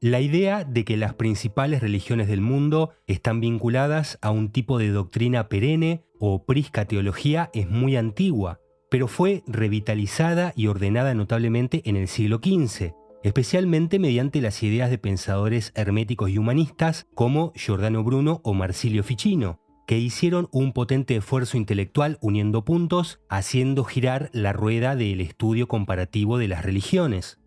La idea de que las principales religiones del mundo están vinculadas a un tipo de doctrina perenne o prisca teología es muy antigua, pero fue revitalizada y ordenada notablemente en el siglo XV, especialmente mediante las ideas de pensadores herméticos y humanistas como Giordano Bruno o Marsilio Ficino, que hicieron un potente esfuerzo intelectual uniendo puntos, haciendo girar la rueda del estudio comparativo de las religiones.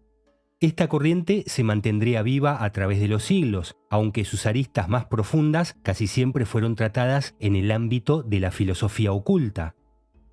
Esta corriente se mantendría viva a través de los siglos, aunque sus aristas más profundas casi siempre fueron tratadas en el ámbito de la filosofía oculta.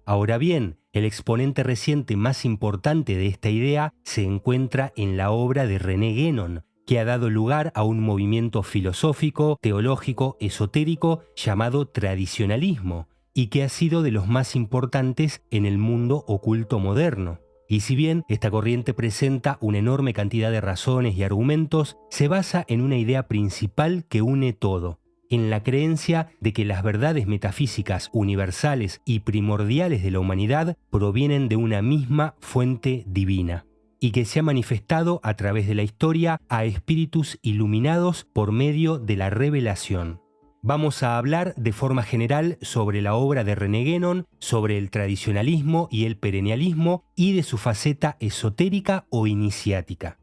Ahora bien, el exponente reciente más importante de esta idea se encuentra en la obra de René Guénon, que ha dado lugar a un movimiento filosófico, teológico, esotérico llamado tradicionalismo, y que ha sido de los más importantes en el mundo oculto moderno. Y si bien esta corriente presenta una enorme cantidad de razones y argumentos, se basa en una idea principal que une todo, en la creencia de que las verdades metafísicas universales y primordiales de la humanidad provienen de una misma fuente divina, y que se ha manifestado a través de la historia a espíritus iluminados por medio de la revelación. Vamos a hablar de forma general sobre la obra de René Guénon, sobre el tradicionalismo y el perennialismo y de su faceta esotérica o iniciática.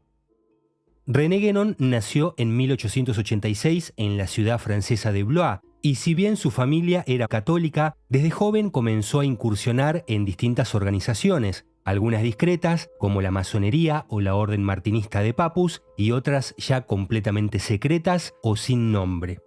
René Guénon nació en 1886 en la ciudad francesa de Blois, y si bien su familia era católica, desde joven comenzó a incursionar en distintas organizaciones, algunas discretas, como la masonería o la Orden Martinista de Papus, y otras ya completamente secretas o sin nombre.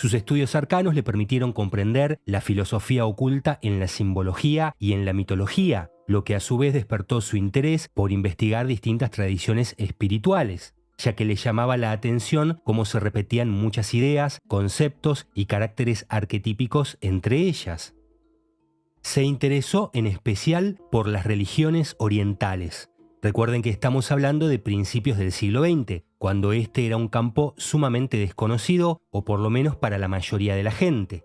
Sus estudios arcanos le permitieron comprender la filosofía oculta en la simbología y en la mitología, lo que a su vez despertó su interés por investigar distintas tradiciones espirituales, ya que le llamaba la atención cómo se repetían muchas ideas, conceptos y caracteres arquetípicos entre ellas. Se interesó en especial por las religiones orientales. Recuerden que estamos hablando de principios del siglo XX, cuando este era un campo sumamente desconocido, o por lo menos para la mayoría de la gente.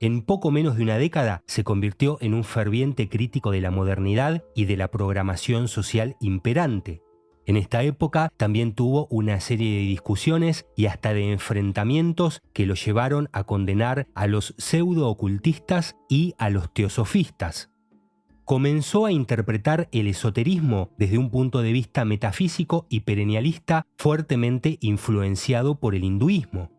En poco menos de una década se convirtió en un ferviente crítico de la modernidad y de la programación social imperante. En esta época también tuvo una serie de discusiones y hasta de enfrentamientos que lo llevaron a condenar a los pseudo-ocultistas y a los teosofistas. Comenzó a interpretar el esoterismo desde un punto de vista metafísico y perennialista fuertemente influenciado por el hinduismo,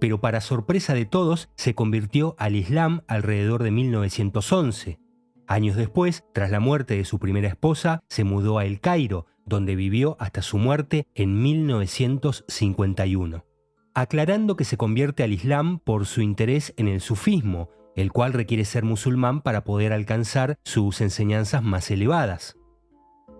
pero para sorpresa de todos se convirtió al Islam alrededor de 1911. Años después, tras la muerte de su primera esposa, se mudó a El Cairo, donde vivió hasta su muerte en 1951. Aclarando que se convierte al Islam por su interés en el sufismo, el cual requiere ser musulmán para poder alcanzar sus enseñanzas más elevadas.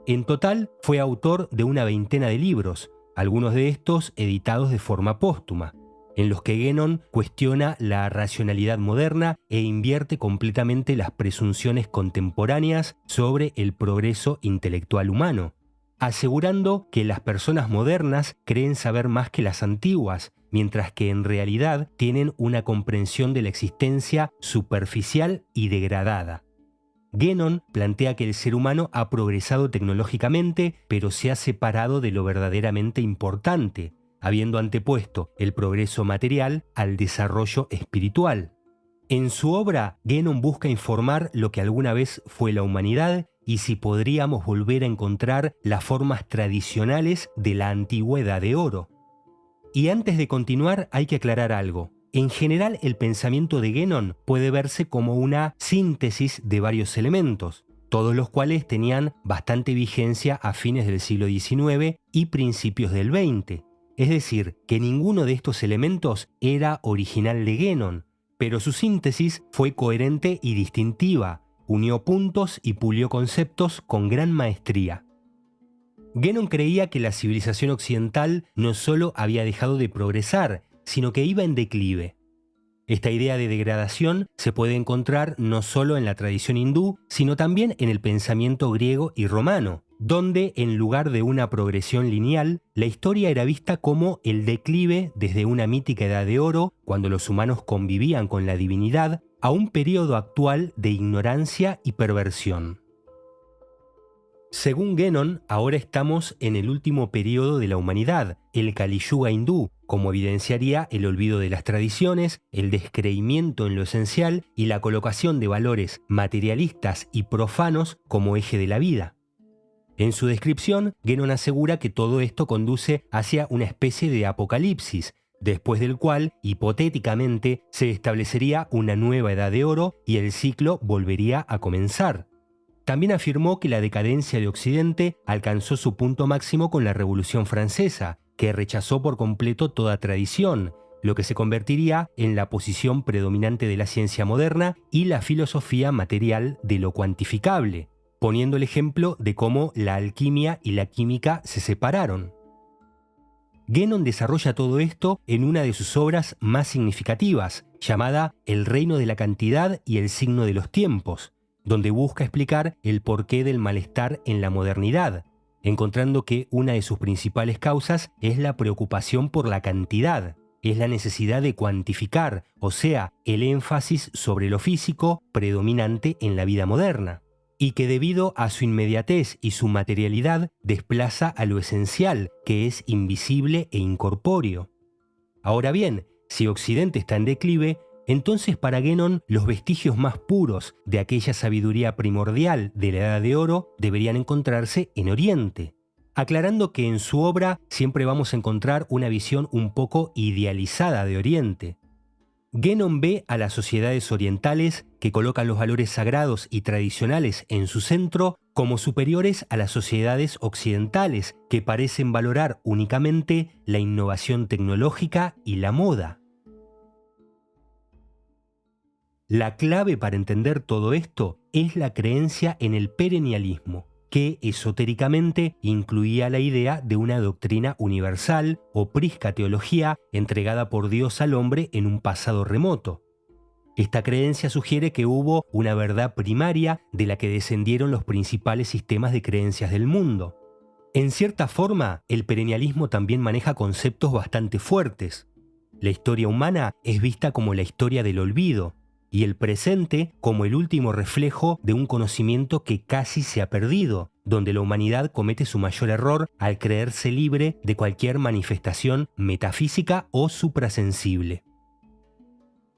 En total, fue autor de una veintena de libros, algunos de estos editados de forma póstuma, en los que Guénon cuestiona la racionalidad moderna e invierte completamente las presunciones contemporáneas sobre el progreso intelectual humano, asegurando que las personas modernas creen saber más que las antiguas, mientras que en realidad tienen una comprensión de la existencia superficial y degradada. Guénon plantea que el ser humano ha progresado tecnológicamente, pero se ha separado de lo verdaderamente importante, habiendo antepuesto el progreso material al desarrollo espiritual. En su obra, Guénon busca informar lo que alguna vez fue la humanidad y si podríamos volver a encontrar las formas tradicionales de la antigua Edad de Oro. Y antes de continuar hay que aclarar algo. En general, el pensamiento de Guénon puede verse como una síntesis de varios elementos, todos los cuales tenían bastante vigencia a fines del siglo XIX y principios del XX. Es decir, que ninguno de estos elementos era original de Guénon, pero su síntesis fue coherente y distintiva, unió puntos y pulió conceptos con gran maestría. Guénon creía que la civilización occidental no solo había dejado de progresar, sino que iba en declive. Esta idea de degradación se puede encontrar no solo en la tradición hindú, sino también en el pensamiento griego y romano, donde en lugar de una progresión lineal, la historia era vista como el declive desde una mítica edad de oro, cuando los humanos convivían con la divinidad, a un periodo actual de ignorancia y perversión. Según Guénon, ahora estamos en el último periodo de la humanidad, el Kali Yuga hindú, como evidenciaría el olvido de las tradiciones, el descreimiento en lo esencial y la colocación de valores materialistas y profanos como eje de la vida. En su descripción, Guénon asegura que todo esto conduce hacia una especie de apocalipsis, después del cual, hipotéticamente, se establecería una nueva edad de oro y el ciclo volvería a comenzar. También afirmó que la decadencia de Occidente alcanzó su punto máximo con la Revolución Francesa, que rechazó por completo toda tradición, lo que se convertiría en la posición predominante de la ciencia moderna y la filosofía material de lo cuantificable, poniendo el ejemplo de cómo la alquimia y la química se separaron. Guénon desarrolla todo esto en una de sus obras más significativas, llamada El reino de la cantidad y el signo de los tiempos, donde busca explicar el porqué del malestar en la modernidad, encontrando que una de sus principales causas es la preocupación por la cantidad, es la necesidad de cuantificar, o sea, el énfasis sobre lo físico predominante en la vida moderna, y que debido a su inmediatez y su materialidad desplaza a lo esencial, que es invisible e incorpóreo. Ahora bien, si Occidente está en declive, entonces para Guénon los vestigios más puros de aquella sabiduría primordial de la Edad de Oro deberían encontrarse en Oriente, aclarando que en su obra siempre vamos a encontrar una visión un poco idealizada de Oriente. Guénon ve a las sociedades orientales que colocan los valores sagrados y tradicionales en su centro como superiores a las sociedades occidentales que parecen valorar únicamente la innovación tecnológica y la moda. La clave para entender todo esto es la creencia en el perennialismo, que esotéricamente incluía la idea de una doctrina universal o priscateología entregada por Dios al hombre en un pasado remoto. Esta creencia sugiere que hubo una verdad primaria de la que descendieron los principales sistemas de creencias del mundo. En cierta forma, el perennialismo también maneja conceptos bastante fuertes. La historia humana es vista como la historia del olvido, y el presente como el último reflejo de un conocimiento que casi se ha perdido, donde la humanidad comete su mayor error al creerse libre de cualquier manifestación metafísica o suprasensible.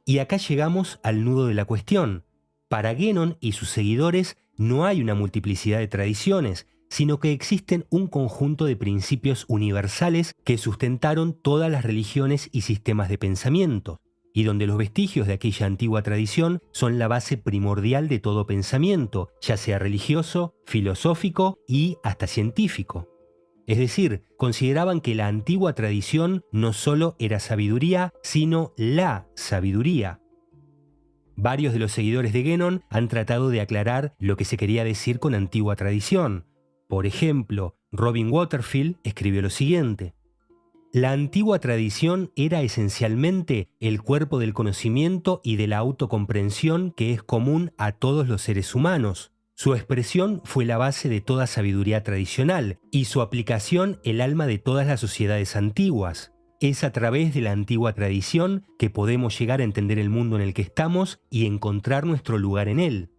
Y acá llegamos al nudo de la cuestión. Para Guénon y sus seguidores no hay una multiplicidad de tradiciones, sino que existen un conjunto de principios universales que sustentaron todas las religiones y sistemas de pensamiento, y donde los vestigios de aquella antigua tradición son la base primordial de todo pensamiento, ya sea religioso, filosófico y hasta científico. Es decir, consideraban que la antigua tradición no solo era sabiduría, sino la sabiduría. Varios de los seguidores de Guénon han tratado de aclarar lo que se quería decir con antigua tradición. Por ejemplo, Robin Waterfield escribió lo siguiente: la antigua tradición era esencialmente el cuerpo del conocimiento y de la autocomprensión que es común a todos los seres humanos. Su expresión fue la base de toda sabiduría tradicional y su aplicación el alma de todas las sociedades antiguas. Es a través de la antigua tradición que podemos llegar a entender el mundo en el que estamos y encontrar nuestro lugar en él.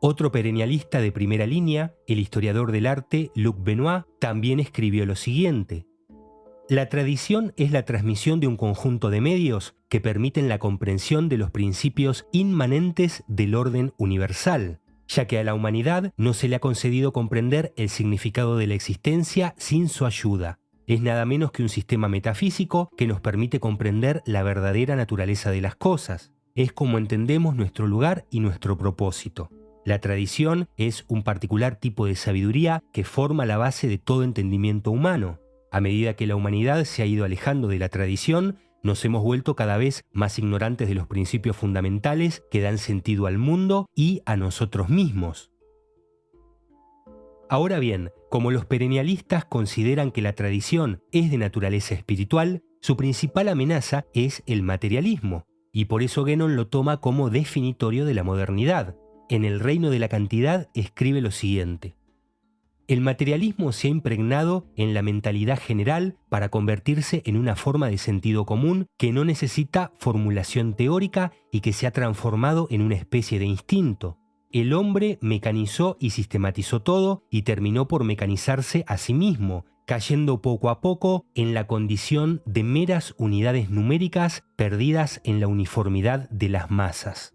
Otro perennialista de primera línea, el historiador del arte Luc Benoit, también escribió lo siguiente: la tradición es la transmisión de un conjunto de medios que permiten la comprensión de los principios inmanentes del orden universal, ya que a la humanidad no se le ha concedido comprender el significado de la existencia sin su ayuda. Es nada menos que un sistema metafísico que nos permite comprender la verdadera naturaleza de las cosas. Es como entendemos nuestro lugar y nuestro propósito. La tradición es un particular tipo de sabiduría que forma la base de todo entendimiento humano. A medida que la humanidad se ha ido alejando de la tradición, nos hemos vuelto cada vez más ignorantes de los principios fundamentales que dan sentido al mundo y a nosotros mismos. Ahora bien, como los perennialistas consideran que la tradición es de naturaleza espiritual, su principal amenaza es el materialismo, y por eso Guénon lo toma como definitorio de la modernidad. En El reino de la cantidad escribe lo siguiente: el materialismo se ha impregnado en la mentalidad general para convertirse en una forma de sentido común que no necesita formulación teórica y que se ha transformado en una especie de instinto. El hombre mecanizó y sistematizó todo y terminó por mecanizarse a sí mismo, cayendo poco a poco en la condición de meras unidades numéricas perdidas en la uniformidad de las masas.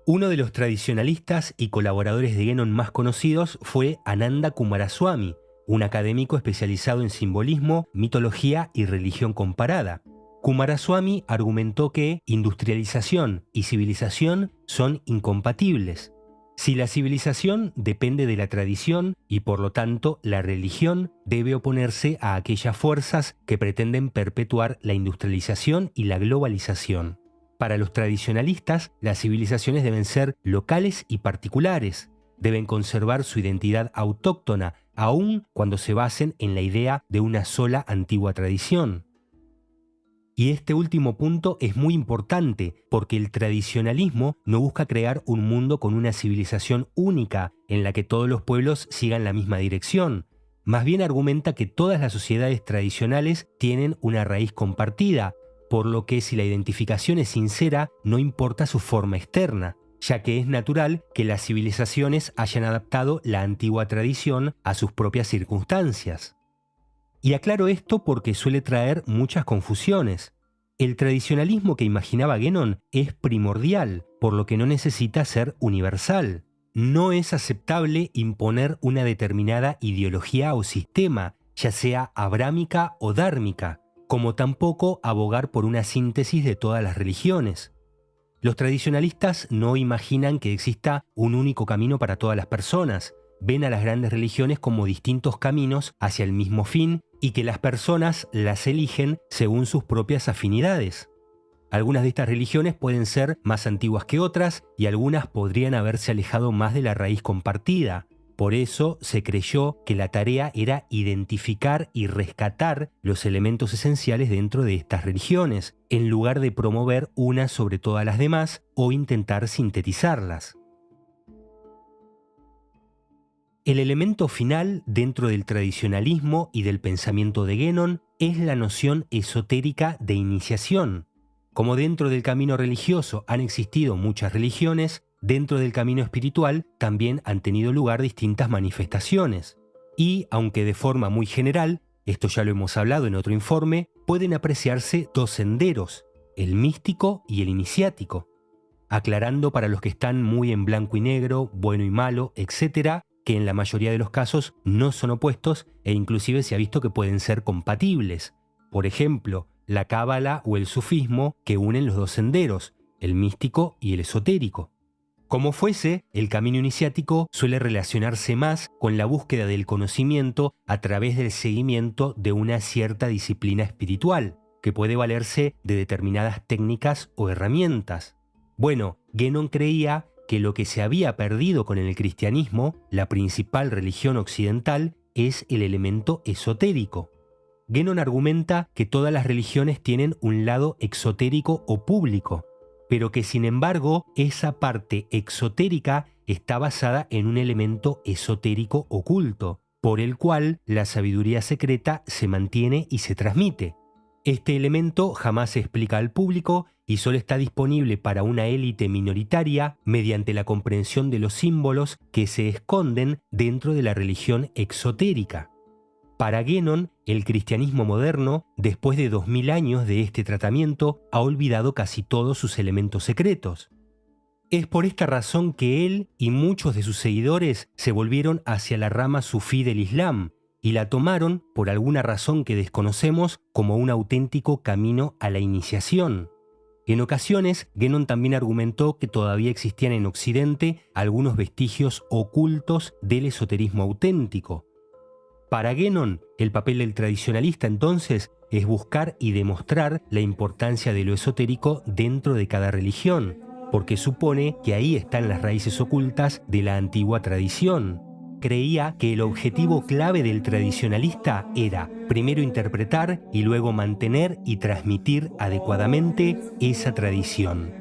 Uno de los tradicionalistas y colaboradores de Guénon más conocidos fue Ananda Coomaraswamy, un académico especializado en simbolismo, mitología y religión comparada. Coomaraswamy argumentó que industrialización y civilización son incompatibles. Si la civilización depende de la tradición y por lo tanto la religión debe oponerse a aquellas fuerzas que pretenden perpetuar la industrialización y la globalización. Para los tradicionalistas, las civilizaciones deben ser locales y particulares, deben conservar su identidad autóctona, aun cuando se basen en la idea de una sola antigua tradición. Y este último punto es muy importante porque el tradicionalismo no busca crear un mundo con una civilización única en la que todos los pueblos sigan la misma dirección. Más bien argumenta que todas las sociedades tradicionales tienen una raíz compartida, por lo que si la identificación es sincera, no importa su forma externa, ya que es natural que las civilizaciones hayan adaptado la antigua tradición a sus propias circunstancias. Y aclaro esto porque suele traer muchas confusiones. El tradicionalismo que imaginaba Guénon es primordial, por lo que no necesita ser universal. No es aceptable imponer una determinada ideología o sistema, ya sea abrámica o dármica, como tampoco abogar por una síntesis de todas las religiones. Los tradicionalistas no imaginan que exista un único camino para todas las personas, ven a las grandes religiones como distintos caminos hacia el mismo fin y que las personas las eligen según sus propias afinidades. Algunas de estas religiones pueden ser más antiguas que otras y algunas podrían haberse alejado más de la raíz compartida. Por eso se creyó que la tarea era identificar y rescatar los elementos esenciales dentro de estas religiones, en lugar de promover una sobre todas las demás o intentar sintetizarlas. El elemento final dentro del tradicionalismo y del pensamiento de Guénon es la noción esotérica de iniciación. Como dentro del camino religioso han existido muchas religiones, dentro del camino espiritual también han tenido lugar distintas manifestaciones. Y, aunque de forma muy general, esto ya lo hemos hablado en otro informe, pueden apreciarse dos senderos, el místico y el iniciático. Aclarando para los que están muy en blanco y negro, bueno y malo, etc., que en la mayoría de los casos no son opuestos e inclusive se ha visto que pueden ser compatibles. Por ejemplo, la cábala o el sufismo que unen los dos senderos, el místico y el esotérico. Como fuese, el camino iniciático suele relacionarse más con la búsqueda del conocimiento a través del seguimiento de una cierta disciplina espiritual, que puede valerse de determinadas técnicas o herramientas. Bueno, Guénon creía que lo que se había perdido con el cristianismo, la principal religión occidental, es el elemento esotérico. Guénon argumenta que todas las religiones tienen un lado exotérico o público, pero que sin embargo esa parte exotérica está basada en un elemento esotérico oculto, por el cual la sabiduría secreta se mantiene y se transmite. Este elemento jamás se explica al público y solo está disponible para una élite minoritaria mediante la comprensión de los símbolos que se esconden dentro de la religión exotérica. Para Guénon, el cristianismo moderno, después de 2000 años de este tratamiento, ha olvidado casi todos sus elementos secretos. Es por esta razón que él y muchos de sus seguidores se volvieron hacia la rama sufí del Islam y la tomaron, por alguna razón que desconocemos, como un auténtico camino a la iniciación. En ocasiones, Guénon también argumentó que todavía existían en Occidente algunos vestigios ocultos del esoterismo auténtico. Para Guénon, el papel del tradicionalista entonces es buscar y demostrar la importancia de lo esotérico dentro de cada religión, porque supone que ahí están las raíces ocultas de la antigua tradición. Creía que el objetivo clave del tradicionalista era primero interpretar y luego mantener y transmitir adecuadamente esa tradición.